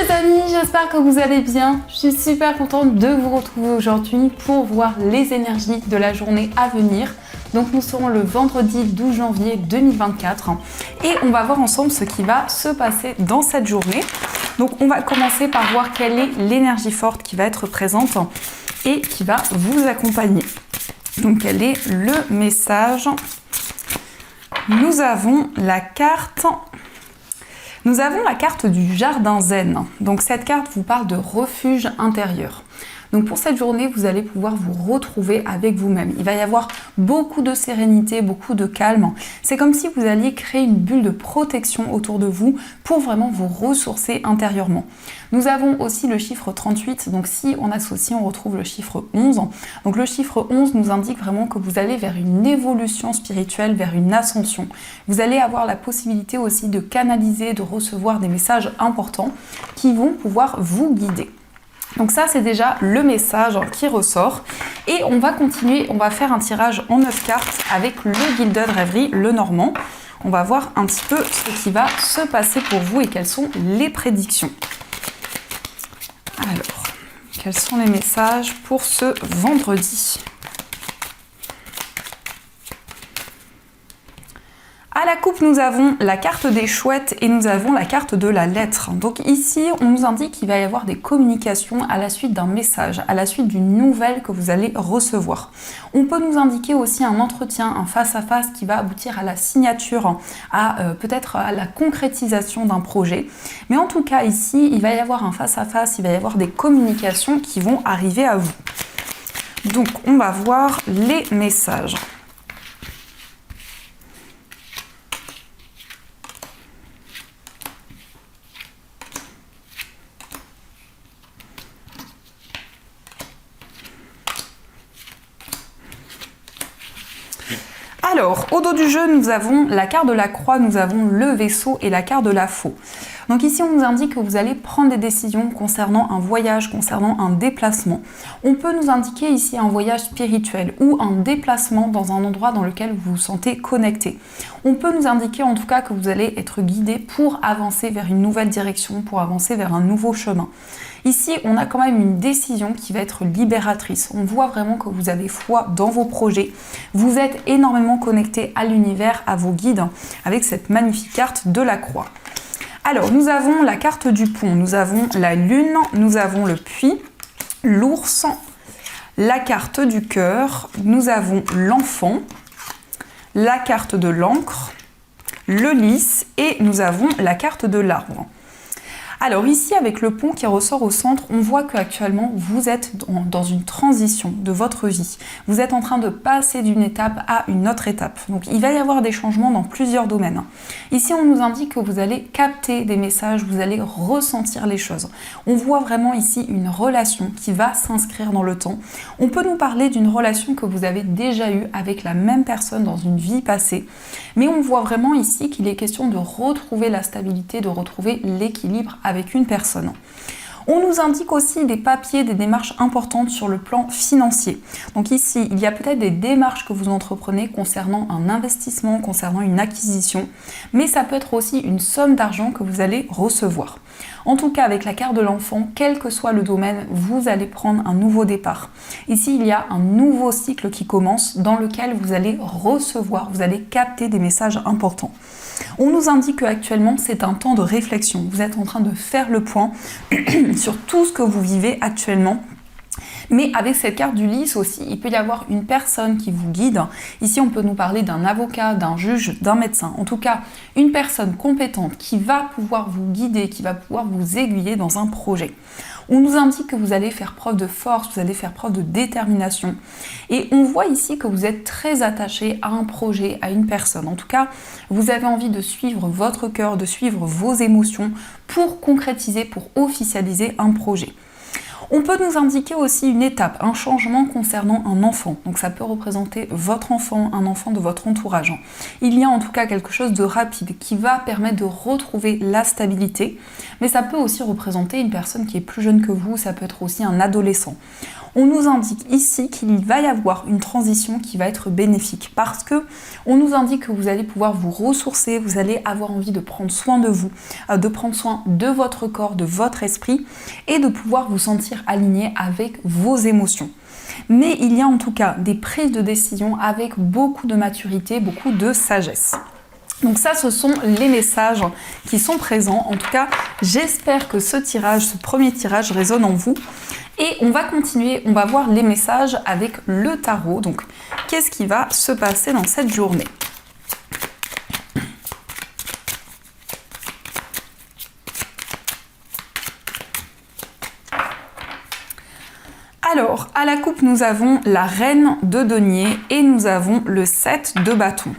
les amis, j'espère que vous allez bien. Je suis super contente de vous retrouver aujourd'hui pour voir les énergies de la journée à venir. Donc nous serons le vendredi 12 janvier 2024 et on va voir ensemble ce qui va se passer dans cette journée. Donc on va commencer par voir quelle est l'énergie forte qui va être présente et qui va vous accompagner. Donc quel est le message? Nous avons la carte du jardin zen. Donc cette carte vous parle de refuge intérieur. Donc pour cette journée, vous allez pouvoir vous retrouver avec vous-même. Il va y avoir beaucoup de sérénité, beaucoup de calme. C'est comme si vous alliez créer une bulle de protection autour de vous pour vraiment vous ressourcer intérieurement. Nous avons aussi le chiffre 38, donc si on associe, on retrouve le chiffre 11. Donc le chiffre 11 nous indique vraiment que vous allez vers une évolution spirituelle, vers une ascension. Vous allez avoir la possibilité aussi de canaliser, de recevoir des messages importants qui vont pouvoir vous guider. Donc ça, c'est déjà le message qui ressort. Et on va continuer, on va faire un tirage en 9 cartes avec le Gilded Rêverie, le Normand. On va voir un petit peu ce qui va se passer pour vous et quelles sont les prédictions. Alors, quels sont les messages pour ce vendredi ? À la coupe, nous avons la carte des chouettes et nous avons la carte de la lettre. Donc ici, on nous indique qu'il va y avoir des communications à la suite d'un message, à la suite d'une nouvelle que vous allez recevoir. On peut nous indiquer aussi un entretien, un face-à-face qui va aboutir à la signature, à peut-être à la concrétisation d'un projet. Mais en tout cas, ici, il va y avoir un face-à-face, il va y avoir des communications qui vont arriver à vous. Donc, on va voir les messages. Alors, au dos du jeu, nous avons la carte de la croix, nous avons le vaisseau et la carte de la faux. Donc ici, on nous indique que vous allez prendre des décisions concernant un voyage, concernant un déplacement. On peut nous indiquer ici un voyage spirituel ou un déplacement dans un endroit dans lequel vous vous sentez connecté. On peut nous indiquer en tout cas que vous allez être guidé pour avancer vers une nouvelle direction, pour avancer vers un nouveau chemin. Ici, on a quand même une décision qui va être libératrice. On voit vraiment que vous avez foi dans vos projets. Vous êtes énormément connecté à l'univers, à vos guides, avec cette magnifique carte de la croix. Alors, nous avons la carte du pont, nous avons la lune, nous avons le puits, l'ours, la carte du cœur, nous avons l'enfant, la carte de l'encre, le lys et nous avons la carte de l'arbre. Alors ici, avec le pont qui ressort au centre, on voit qu'actuellement, vous êtes dans une transition de votre vie. Vous êtes en train de passer d'une étape à une autre étape. Donc il va y avoir des changements dans plusieurs domaines. Ici, on nous indique que vous allez capter des messages, vous allez ressentir les choses. On voit vraiment ici une relation qui va s'inscrire dans le temps. On peut nous parler d'une relation que vous avez déjà eue avec la même personne dans une vie passée. Mais on voit vraiment ici qu'il est question de retrouver la stabilité, de retrouver l'équilibre avec une personne. On nous indique aussi des papiers, des démarches importantes sur le plan financier. Donc ici, il y a peut-être des démarches que vous entreprenez concernant un investissement, concernant une acquisition, mais ça peut être aussi une somme d'argent que vous allez recevoir. En tout cas, avec la carte de l'enfant, quel que soit le domaine, vous allez prendre un nouveau départ. Ici, il y a un nouveau cycle qui commence dans lequel vous allez recevoir, vous allez capter des messages importants. On nous indique qu'actuellement, c'est un temps de réflexion. Vous êtes en train de faire le point sur tout ce que vous vivez actuellement. Mais avec cette carte du lys aussi, il peut y avoir une personne qui vous guide. Ici, on peut nous parler d'un avocat, d'un juge, d'un médecin. En tout cas, une personne compétente qui va pouvoir vous guider, qui va pouvoir vous aiguiller dans un projet. On nous indique que vous allez faire preuve de force, vous allez faire preuve de détermination. Et on voit ici que vous êtes très attaché à un projet, à une personne. En tout cas, vous avez envie de suivre votre cœur, de suivre vos émotions pour concrétiser, pour officialiser un projet. On peut nous indiquer aussi une étape, un changement concernant un enfant. Donc ça peut représenter votre enfant, un enfant de votre entourage. Il y a en tout cas quelque chose de rapide qui va permettre de retrouver la stabilité, mais ça peut aussi représenter une personne qui est plus jeune que vous, ça peut être aussi un adolescent. On nous indique ici qu'il va y avoir une transition qui va être bénéfique parce que on nous indique que vous allez pouvoir vous ressourcer, vous allez avoir envie de prendre soin de vous, de prendre soin de votre corps, de votre esprit et de pouvoir vous sentir aligné avec vos émotions. Mais il y a en tout cas des prises de décision avec beaucoup de maturité, beaucoup de sagesse. Donc ça, ce sont les messages qui sont présents. En tout cas, j'espère que ce premier tirage résonne en vous. Et on va continuer, on va voir les messages avec le tarot. Donc, qu'est-ce qui va se passer dans cette journée ? Alors, à la coupe, nous avons la reine de denier et nous avons le 7 de bâton.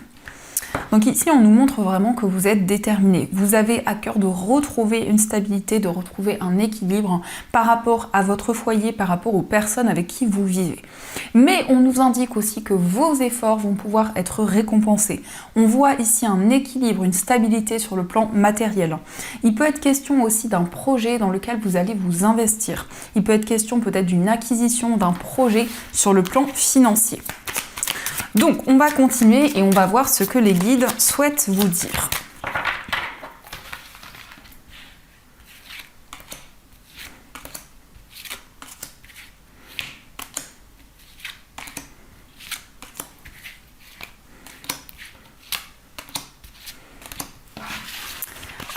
Donc ici, on nous montre vraiment que vous êtes déterminé. Vous avez à cœur de retrouver une stabilité, de retrouver un équilibre par rapport à votre foyer, par rapport aux personnes avec qui vous vivez. Mais on nous indique aussi que vos efforts vont pouvoir être récompensés. On voit ici un équilibre, une stabilité sur le plan matériel. Il peut être question aussi d'un projet dans lequel vous allez vous investir. Il peut être question peut-être d'une acquisition, d'un projet sur le plan financier. Donc, on va continuer et on va voir ce que les guides souhaitent vous dire.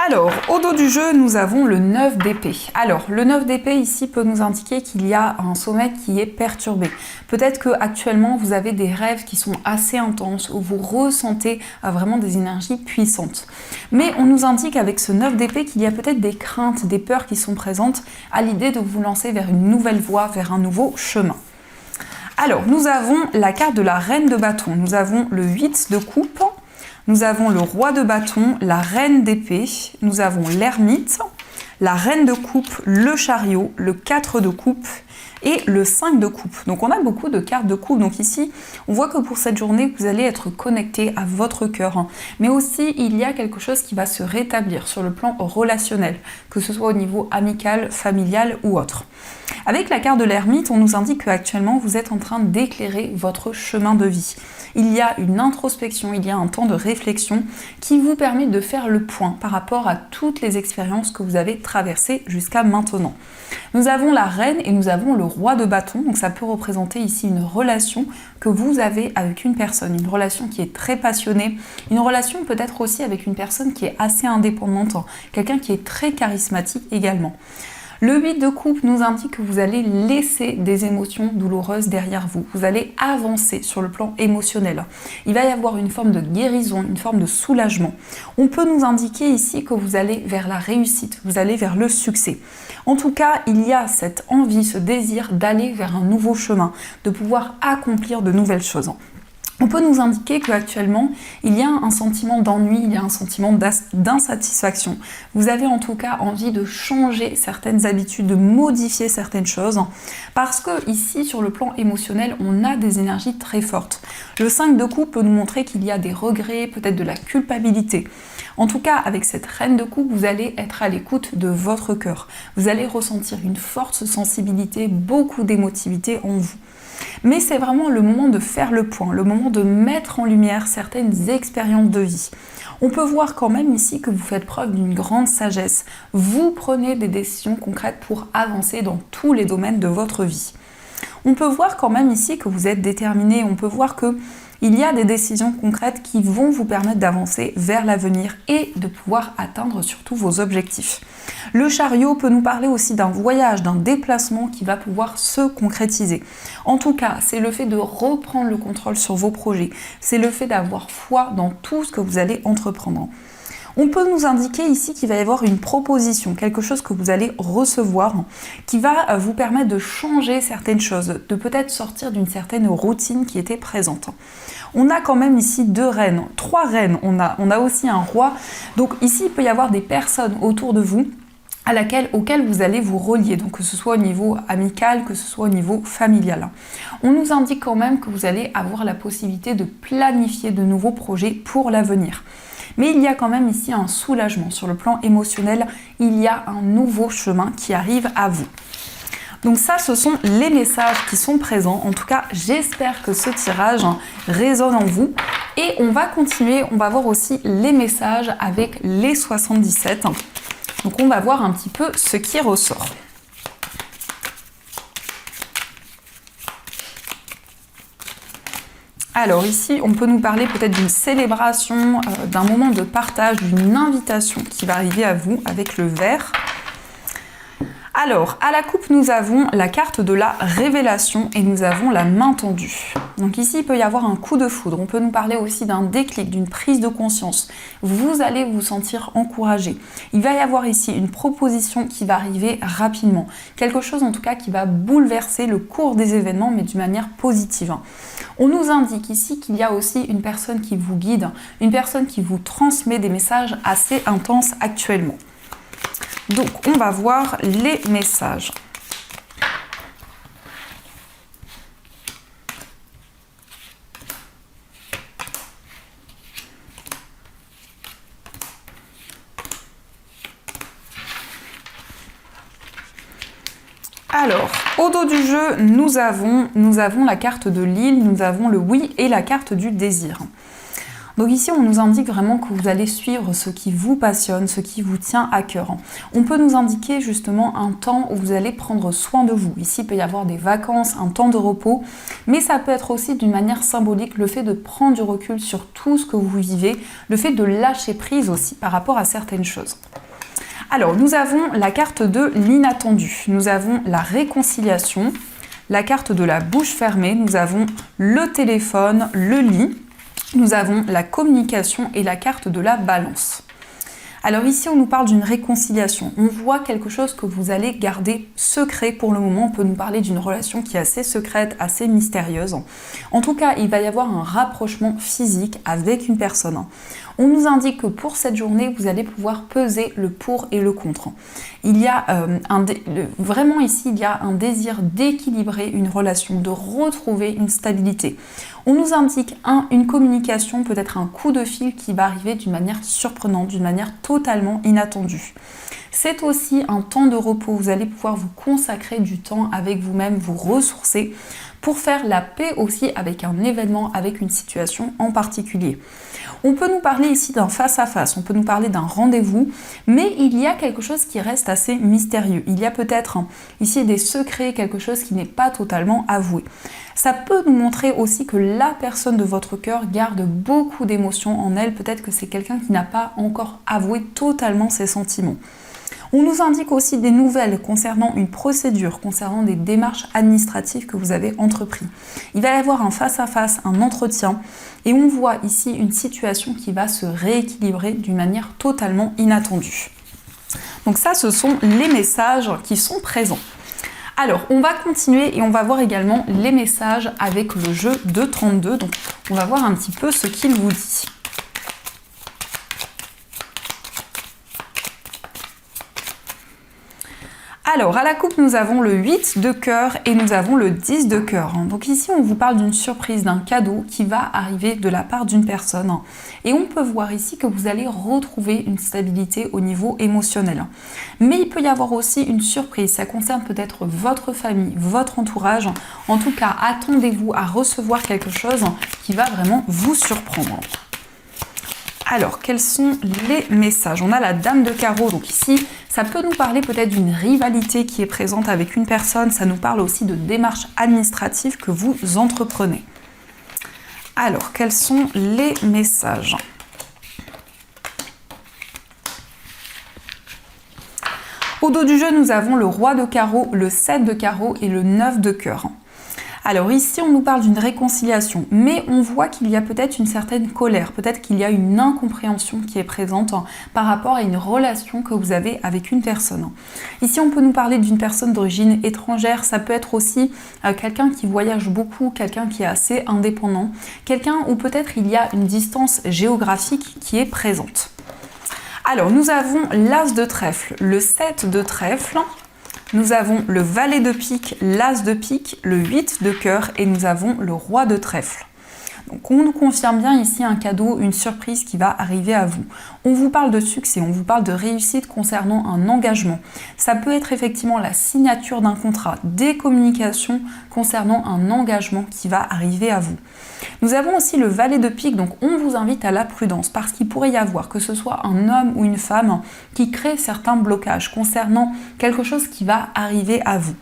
Alors, au dos du jeu, nous avons le 9 d'épée. Alors, le 9 d'épée ici peut nous indiquer qu'il y a un sommeil qui est perturbé. Peut-être que actuellement vous avez des rêves qui sont assez intenses, où vous ressentez vraiment des énergies puissantes. Mais on nous indique avec ce 9 d'épée qu'il y a peut-être des craintes, des peurs qui sont présentes à l'idée de vous lancer vers une nouvelle voie, vers un nouveau chemin. Alors, nous avons la carte de la reine de bâton. Nous avons le 8 de coupe. Nous avons le roi de bâton, la reine d'épée, nous avons l'ermite, la reine de coupe, le chariot, le 4 de coupe et le 5 de coupe. Donc on a beaucoup de cartes de coupe. Donc ici, on voit que pour cette journée, vous allez être connecté à votre cœur. Mais aussi, il y a quelque chose qui va se rétablir sur le plan relationnel, que ce soit au niveau amical, familial ou autre. Avec la carte de l'ermite, on nous indique qu'actuellement, vous êtes en train d'éclairer votre chemin de vie. Il y a une introspection, il y a un temps de réflexion qui vous permet de faire le point par rapport à toutes les expériences que vous avez traversées jusqu'à maintenant. Nous avons la reine et nous avons le roi de bâton, donc ça peut représenter ici une relation que vous avez avec une personne, une relation qui est très passionnée, une relation peut-être aussi avec une personne qui est assez indépendante, quelqu'un qui est très charismatique également. Le 8 de coupe nous indique que vous allez laisser des émotions douloureuses derrière vous. Vous allez avancer sur le plan émotionnel. Il va y avoir une forme de guérison, une forme de soulagement. On peut nous indiquer ici que vous allez vers la réussite, vous allez vers le succès. En tout cas, il y a cette envie, ce désir d'aller vers un nouveau chemin, de pouvoir accomplir de nouvelles choses. On peut nous indiquer qu'actuellement, il y a un sentiment d'ennui, il y a un sentiment d'insatisfaction. Vous avez en tout cas envie de changer certaines habitudes, de modifier certaines choses, parce que ici, sur le plan émotionnel, on a des énergies très fortes. Le 5 de coupe peut nous montrer qu'il y a des regrets, peut-être de la culpabilité. En tout cas, avec cette reine de coupe, vous allez être à l'écoute de votre cœur. Vous allez ressentir une forte sensibilité, beaucoup d'émotivité en vous. Mais c'est vraiment le moment de faire le point, le moment de mettre en lumière certaines expériences de vie. On peut voir quand même ici que vous faites preuve d'une grande sagesse. Vous prenez des décisions concrètes pour avancer dans tous les domaines de votre vie. On peut voir quand même ici que vous êtes déterminé, on peut voir que il y a des décisions concrètes qui vont vous permettre d'avancer vers l'avenir et de pouvoir atteindre surtout vos objectifs. Le chariot peut nous parler aussi d'un voyage, d'un déplacement qui va pouvoir se concrétiser. En tout cas, c'est le fait de reprendre le contrôle sur vos projets. C'est le fait d'avoir foi dans tout ce que vous allez entreprendre. On peut nous indiquer ici qu'il va y avoir une proposition, quelque chose que vous allez recevoir, qui va vous permettre de changer certaines choses, de peut-être sortir d'une certaine routine qui était présente. On a quand même ici 2 reines, 3 reines, on a aussi un roi. Donc ici, il peut y avoir des personnes autour de vous auxquelles vous allez vous relier, donc que ce soit au niveau amical, que ce soit au niveau familial. On nous indique quand même que vous allez avoir la possibilité de planifier de nouveaux projets pour l'avenir. Mais il y a quand même ici un soulagement sur le plan émotionnel, il y a un nouveau chemin qui arrive à vous. Donc ça, ce sont les messages qui sont présents. En tout cas, j'espère que ce tirage résonne en vous. Et on va continuer, on va voir aussi les messages avec les 77. Donc on va voir un petit peu ce qui ressort. Alors ici, on peut nous parler peut-être d'une célébration, d'un moment de partage, d'une invitation qui va arriver à vous avec le vert. Alors, à la coupe, nous avons la carte de la révélation et nous avons la main tendue. Donc ici, il peut y avoir un coup de foudre. On peut nous parler aussi d'un déclic, d'une prise de conscience. Vous allez vous sentir encouragé. Il va y avoir ici une proposition qui va arriver rapidement. Quelque chose en tout cas qui va bouleverser le cours des événements, mais d'une manière positive. On nous indique ici qu'il y a aussi une personne qui vous guide, une personne qui vous transmet des messages assez intenses actuellement. Donc, on va voir les messages. Alors, au dos du jeu, nous avons la carte de l'île, nous avons le oui et la carte du désir. Donc ici, on nous indique vraiment que vous allez suivre ce qui vous passionne, ce qui vous tient à cœur. On peut nous indiquer justement un temps où vous allez prendre soin de vous. Ici, il peut y avoir des vacances, un temps de repos, mais ça peut être aussi d'une manière symbolique le fait de prendre du recul sur tout ce que vous vivez, le fait de lâcher prise aussi par rapport à certaines choses. Alors, nous avons la carte de l'inattendu, nous avons la réconciliation, la carte de la bouche fermée, nous avons le téléphone, le lit, nous avons la communication et la carte de la balance. Alors ici, on nous parle d'une réconciliation. On voit quelque chose que vous allez garder secret pour le moment. On peut nous parler d'une relation qui est assez secrète, assez mystérieuse. En tout cas, il va y avoir un rapprochement physique avec une personne. On nous indique que pour cette journée, vous allez pouvoir peser le pour et le contre. Il y a vraiment ici, il y a un désir d'équilibrer une relation, de retrouver une stabilité. On nous indique une communication, peut-être un coup de fil qui va arriver d'une manière surprenante, d'une manière totalement inattendue. C'est aussi un temps de repos. Vous allez pouvoir vous consacrer du temps avec vous-même, vous ressourcer pour faire la paix aussi avec un événement, avec une situation en particulier. On peut nous parler ici d'un face-à-face, on peut nous parler d'un rendez-vous, mais il y a quelque chose qui reste assez mystérieux. Il y a peut-être ici des secrets, quelque chose qui n'est pas totalement avoué. Ça peut nous montrer aussi que la personne de votre cœur garde beaucoup d'émotions en elle. Peut-être que c'est quelqu'un qui n'a pas encore avoué totalement ses sentiments. On nous indique aussi des nouvelles concernant une procédure, concernant des démarches administratives que vous avez entreprises. Il va y avoir un face-à-face, un entretien, et on voit ici une situation qui va se rééquilibrer d'une manière totalement inattendue. Donc ça, ce sont les messages qui sont présents. Alors, on va continuer et on va voir également les messages avec le jeu de 32. Donc, on va voir un petit peu ce qu'il vous dit. Alors, à la coupe, nous avons le 8 de cœur et nous avons le 10 de cœur. Donc ici, on vous parle d'une surprise, d'un cadeau qui va arriver de la part d'une personne. Et on peut voir ici que vous allez retrouver une stabilité au niveau émotionnel. Mais il peut y avoir aussi une surprise. Ça concerne peut-être votre famille, votre entourage. En tout cas, attendez-vous à recevoir quelque chose qui va vraiment vous surprendre. Alors, quels sont les messages? On a la dame de carreau, donc ici, ça peut nous parler peut-être d'une rivalité qui est présente avec une personne, ça nous parle aussi de démarches administratives que vous entreprenez. Alors, quels sont les messages? Au dos du jeu, nous avons le roi de carreau, le 7 de carreau et le 9 de cœur. Alors ici, on nous parle d'une réconciliation, mais on voit qu'il y a peut-être une certaine colère, peut-être qu'il y a une incompréhension qui est présente par rapport à une relation que vous avez avec une personne. Ici, on peut nous parler d'une personne d'origine étrangère, ça peut être aussi quelqu'un qui voyage beaucoup, quelqu'un qui est assez indépendant, quelqu'un où peut-être il y a une distance géographique qui est présente. Alors, nous avons l'as de trèfle, le 7 de trèfle, nous avons le valet de pique, l'as de pique, le 8 de cœur et nous avons le roi de trèfle. Donc on nous confirme bien ici un cadeau, une surprise qui va arriver à vous. On vous parle de succès, on vous parle de réussite concernant un engagement. Ça peut être effectivement la signature d'un contrat, des communications concernant un engagement qui va arriver à vous. Nous avons aussi le valet de pique, donc on vous invite à la prudence parce qu'il pourrait y avoir, que ce soit un homme ou une femme, qui crée certains blocages concernant quelque chose qui va arriver à vous.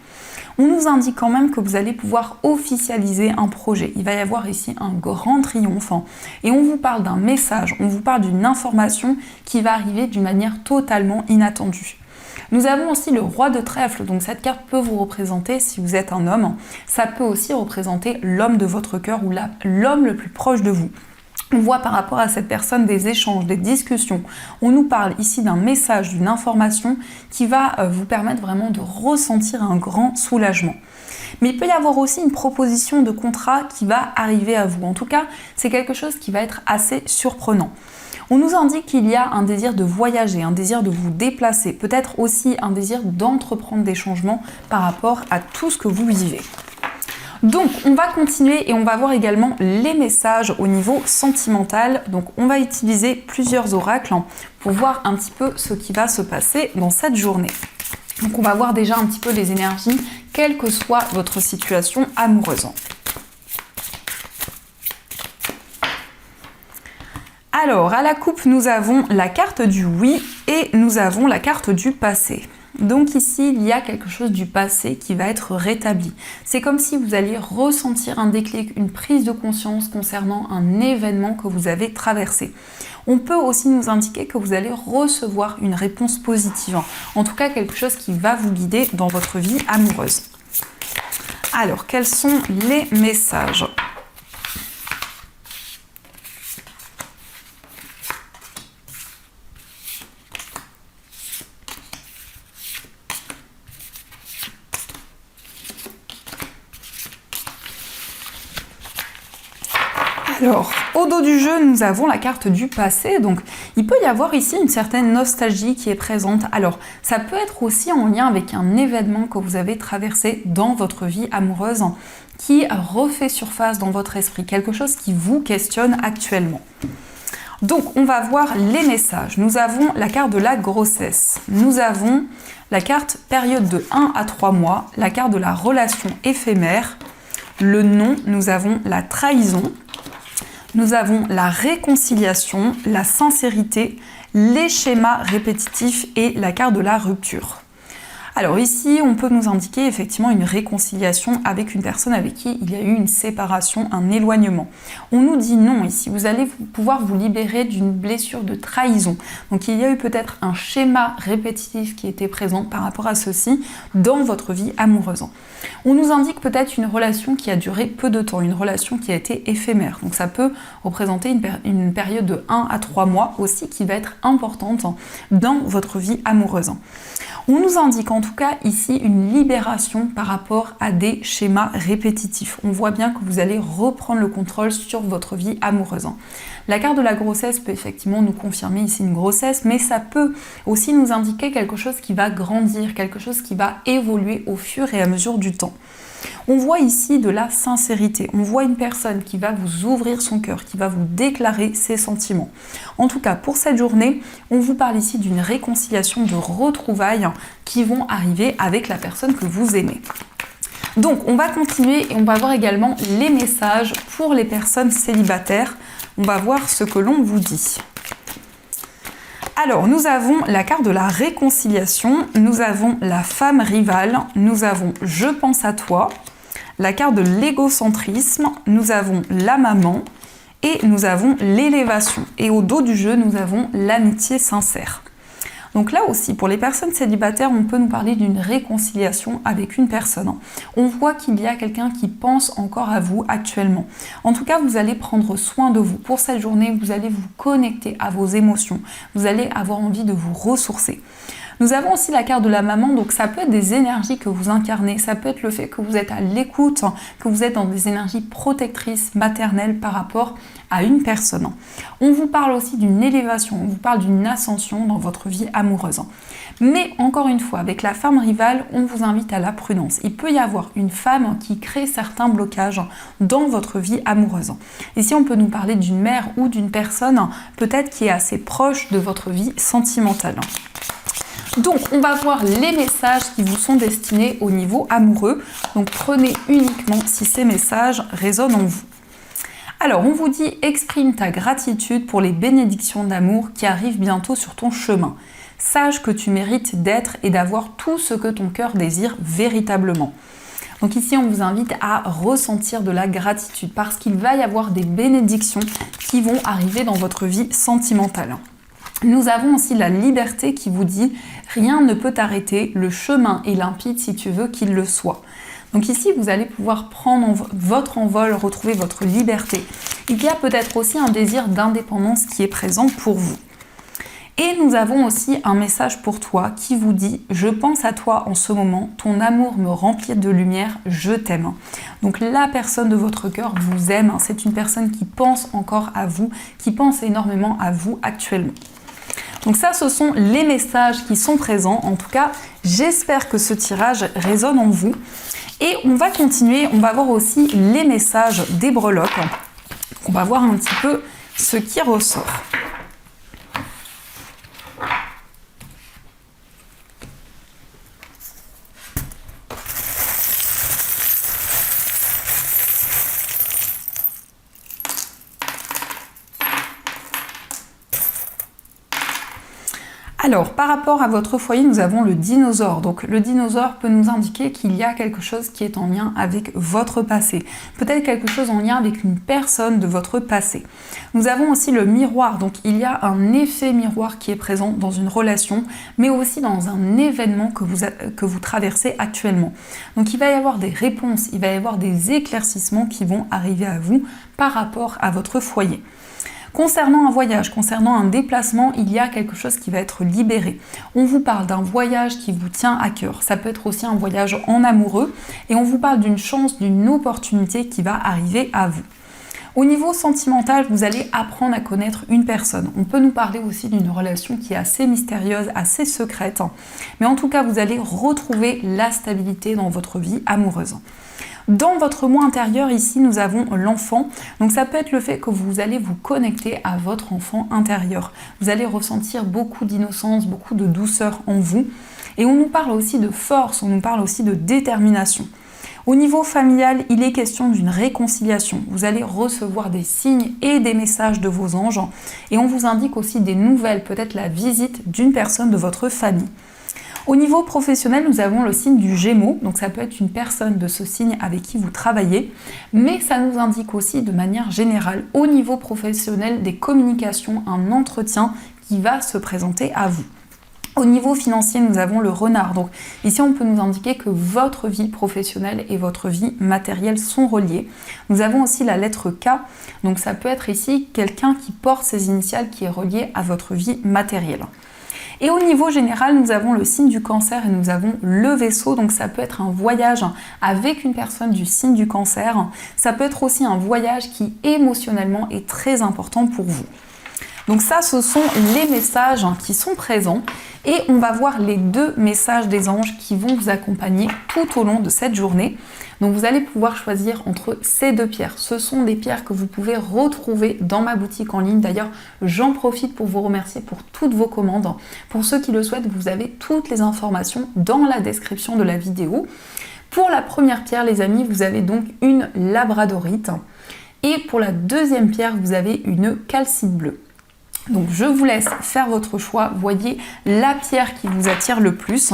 On nous indique quand même que vous allez pouvoir officialiser un projet. Il va y avoir ici un grand triomphe et on vous parle d'un message, on vous parle d'une information qui va arriver d'une manière totalement inattendue. Nous avons aussi le roi de trèfle, donc cette carte peut vous représenter, si vous êtes un homme, ça peut aussi représenter l'homme de votre cœur ou l'homme le plus proche de vous. On voit par rapport à cette personne des échanges, des discussions. On nous parle ici d'un message, d'une information qui va vous permettre vraiment de ressentir un grand soulagement. Mais il peut y avoir aussi une proposition de contrat qui va arriver à vous. En tout cas, c'est quelque chose qui va être assez surprenant. On nous indique qu'il y a un désir de voyager, un désir de vous déplacer, peut-être aussi un désir d'entreprendre des changements par rapport à tout ce que vous vivez. Donc, on va continuer et on va voir également les messages au niveau sentimental. Donc, on va utiliser plusieurs oracles pour voir un petit peu ce qui va se passer dans cette journée. Donc, on va voir déjà un petit peu les énergies, quelle que soit votre situation amoureuse. Alors, à la coupe, nous avons la carte du oui et nous avons la carte du passé. Donc ici, il y a quelque chose du passé qui va être rétabli. C'est comme si vous alliez ressentir un déclic, une prise de conscience concernant un événement que vous avez traversé. On peut aussi nous indiquer que vous allez recevoir une réponse positive. En tout cas, quelque chose qui va vous guider dans votre vie amoureuse. Alors, quels sont les messages ? Alors, au dos du jeu, nous avons la carte du passé, donc il peut y avoir ici une certaine nostalgie qui est présente. Alors, ça peut être aussi en lien avec un événement que vous avez traversé dans votre vie amoureuse qui refait surface dans votre esprit, quelque chose qui vous questionne actuellement. Donc, on va voir les messages. Nous avons la carte de la grossesse, nous avons la carte période de 1 à 3 mois, la carte de la relation éphémère, le non, nous avons la trahison, nous avons la réconciliation, la sincérité, les schémas répétitifs et la carte de la rupture. Alors ici, on peut nous indiquer effectivement une réconciliation avec une personne avec qui il y a eu une séparation, un éloignement. On nous dit non ici, vous allez pouvoir vous libérer d'une blessure de trahison. Donc il y a eu peut-être un schéma répétitif qui était présent par rapport à ceci dans votre vie amoureuse. On nous indique peut-être une relation qui a duré peu de temps, une relation qui a été éphémère. Donc ça peut représenter une période de 1 à 3 mois aussi qui va être importante dans votre vie amoureuse. On nous indique en tout cas ici une libération par rapport à des schémas répétitifs. On voit bien que vous allez reprendre le contrôle sur votre vie amoureuse. La carte de la grossesse peut effectivement nous confirmer ici une grossesse, mais ça peut aussi nous indiquer quelque chose qui va grandir, quelque chose qui va évoluer au fur et à mesure du temps. On voit ici de la sincérité, on voit une personne qui va vous ouvrir son cœur, qui va vous déclarer ses sentiments. En tout cas, pour cette journée, on vous parle ici d'une réconciliation, de retrouvailles qui vont arriver avec la personne que vous aimez. Donc, on va continuer et on va voir également les messages pour les personnes célibataires. On va voir ce que l'on vous dit. Alors, nous avons la carte de la réconciliation, nous avons la femme rivale, nous avons je pense à toi, la carte de l'égocentrisme, nous avons la maman et nous avons l'élévation. Et au dos du jeu, nous avons l'amitié sincère. Donc là aussi, pour les personnes célibataires, on peut nous parler d'une réconciliation avec une personne. On voit qu'il y a quelqu'un qui pense encore à vous actuellement. En tout cas, vous allez prendre soin de vous. Pour cette journée, vous allez vous connecter à vos émotions. Vous allez avoir envie de vous ressourcer. Nous avons aussi la carte de la maman, donc ça peut être des énergies que vous incarnez, ça peut être le fait que vous êtes à l'écoute, que vous êtes dans des énergies protectrices, maternelles par rapport à une personne. On vous parle aussi d'une élévation, on vous parle d'une ascension dans votre vie amoureuse. Mais encore une fois, avec la femme rivale, on vous invite à la prudence. Il peut y avoir une femme qui crée certains blocages dans votre vie amoureuse. Ici, on peut nous parler d'une mère ou d'une personne peut-être qui est assez proche de votre vie sentimentale. Donc, on va voir les messages qui vous sont destinés au niveau amoureux. Donc, prenez uniquement si ces messages résonnent en vous. Alors, on vous dit « Exprime ta gratitude pour les bénédictions d'amour qui arrivent bientôt sur ton chemin. Sache que tu mérites d'être et d'avoir tout ce que ton cœur désire véritablement. » Donc ici, on vous invite à ressentir de la gratitude parce qu'il va y avoir des bénédictions qui vont arriver dans votre vie sentimentale. Nous avons aussi la liberté qui vous dit « Rien ne peut t'arrêter, le chemin est limpide si tu veux qu'il le soit. » Donc ici, vous allez pouvoir prendre votre envol, retrouver votre liberté. Il y a peut-être aussi un désir d'indépendance qui est présent pour vous. Et nous avons aussi un message pour toi qui vous dit « Je pense à toi en ce moment, ton amour me remplit de lumière, je t'aime. » Donc la personne de votre cœur vous aime, c'est une personne qui pense encore à vous, qui pense énormément à vous actuellement. Donc ça, ce sont les messages qui sont présents. En tout cas, j'espère que ce tirage résonne en vous. Et on va continuer, on va voir aussi les messages des breloques. On va voir un petit peu ce qui ressort. Alors, par rapport à votre foyer, nous avons le dinosaure. Donc, le dinosaure peut nous indiquer qu'il y a quelque chose qui est en lien avec votre passé. Peut-être quelque chose en lien avec une personne de votre passé. Nous avons aussi le miroir. Donc, il y a un effet miroir qui est présent dans une relation, mais aussi dans un événement que vous traversez actuellement. Donc, il va y avoir des réponses, il va y avoir des éclaircissements qui vont arriver à vous par rapport à votre foyer. Concernant un voyage, concernant un déplacement, il y a quelque chose qui va être libéré. On vous parle d'un voyage qui vous tient à cœur. Ça peut être aussi un voyage en amoureux et on vous parle d'une chance, d'une opportunité qui va arriver à vous. Au niveau sentimental, vous allez apprendre à connaître une personne. On peut nous parler aussi d'une relation qui est assez mystérieuse, assez secrète. Mais en tout cas, vous allez retrouver la stabilité dans votre vie amoureuse. Dans votre moi intérieur, ici, nous avons l'enfant. Donc ça peut être le fait que vous allez vous connecter à votre enfant intérieur. Vous allez ressentir beaucoup d'innocence, beaucoup de douceur en vous. Et on nous parle aussi de force, on nous parle aussi de détermination. Au niveau familial, il est question d'une réconciliation. Vous allez recevoir des signes et des messages de vos anges. Et on vous indique aussi des nouvelles, peut-être la visite d'une personne de votre famille. Au niveau professionnel, nous avons le signe du Gémeaux, donc ça peut être une personne de ce signe avec qui vous travaillez, mais ça nous indique aussi de manière générale, au niveau professionnel, des communications, un entretien qui va se présenter à vous. Au niveau financier, nous avons le Renard, donc ici on peut nous indiquer que votre vie professionnelle et votre vie matérielle sont reliées. Nous avons aussi la lettre K, donc ça peut être ici quelqu'un qui porte ses initiales qui est relié à votre vie matérielle. Et au niveau général, nous avons le signe du Cancer et nous avons le Verseau, donc ça peut être un voyage avec une personne du signe du Cancer. Ça peut être aussi un voyage qui émotionnellement est très important pour vous. Donc ça, ce sont les messages qui sont présents et on va voir les deux messages des anges qui vont vous accompagner tout au long de cette journée. Donc vous allez pouvoir choisir entre ces deux pierres. Ce sont des pierres que vous pouvez retrouver dans ma boutique en ligne. D'ailleurs, j'en profite pour vous remercier pour toutes vos commandes. Pour ceux qui le souhaitent, vous avez toutes les informations dans la description de la vidéo. Pour la première pierre, les amis, vous avez donc une labradorite. Et pour la deuxième pierre, vous avez une calcite bleue. Donc je vous laisse faire votre choix, voyez la pierre qui vous attire le plus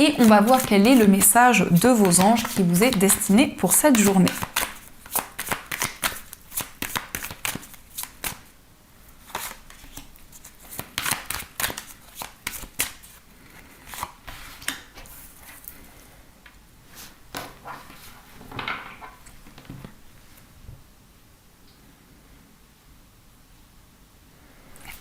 et on va voir quel est le message de vos anges qui vous est destiné pour cette journée.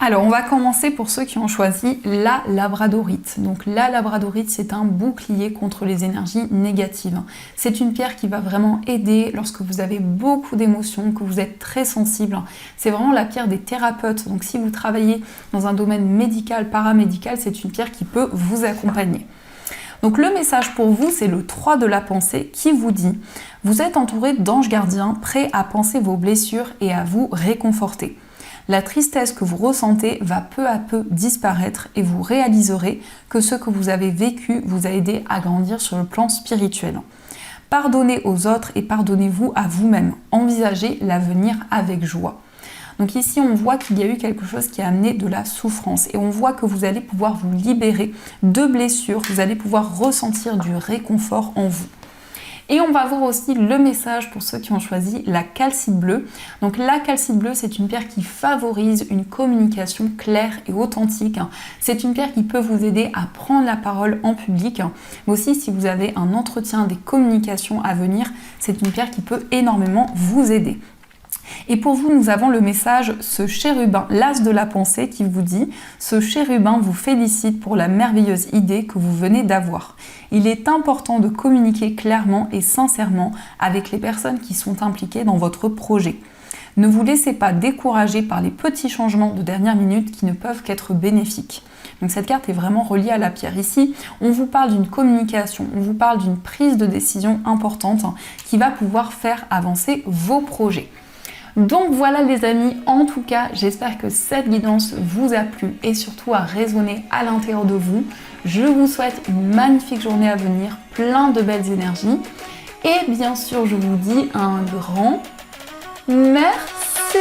Alors, on va commencer pour ceux qui ont choisi la labradorite. Donc, la labradorite, c'est un bouclier contre les énergies négatives. C'est une pierre qui va vraiment aider lorsque vous avez beaucoup d'émotions, que vous êtes très sensible. C'est vraiment la pierre des thérapeutes. Donc, si vous travaillez dans un domaine médical, paramédical, c'est une pierre qui peut vous accompagner. Donc, le message pour vous, c'est le 3 de la pensée qui vous dit « Vous êtes entouré d'anges gardiens prêts à panser vos blessures et à vous réconforter. » La tristesse que vous ressentez va peu à peu disparaître et vous réaliserez que ce que vous avez vécu vous a aidé à grandir sur le plan spirituel. Pardonnez aux autres et pardonnez-vous à vous-même. Envisagez l'avenir avec joie. Donc ici, on voit qu'il y a eu quelque chose qui a amené de la souffrance et on voit que vous allez pouvoir vous libérer de blessures, vous allez pouvoir ressentir du réconfort en vous. Et on va voir aussi le message pour ceux qui ont choisi la calcite bleue. Donc la calcite bleue, c'est une pierre qui favorise une communication claire et authentique. C'est une pierre qui peut vous aider à prendre la parole en public. Mais aussi, si vous avez un entretien, des communications à venir, c'est une pierre qui peut énormément vous aider. Et pour vous, nous avons le message « Ce chérubin, l'as de la pensée » qui vous dit « Ce chérubin vous félicite pour la merveilleuse idée que vous venez d'avoir. Il est important de communiquer clairement et sincèrement avec les personnes qui sont impliquées dans votre projet. Ne vous laissez pas décourager par les petits changements de dernière minute qui ne peuvent qu'être bénéfiques. » Donc cette carte est vraiment reliée à la pierre. Ici, on vous parle d'une communication, on vous parle d'une prise de décision importante qui va pouvoir faire avancer vos projets. Donc voilà les amis, en tout cas, j'espère que cette guidance vous a plu et surtout a résonné à l'intérieur de vous. Je vous souhaite une magnifique journée à venir, plein de belles énergies. Et bien sûr, je vous dis un grand merci.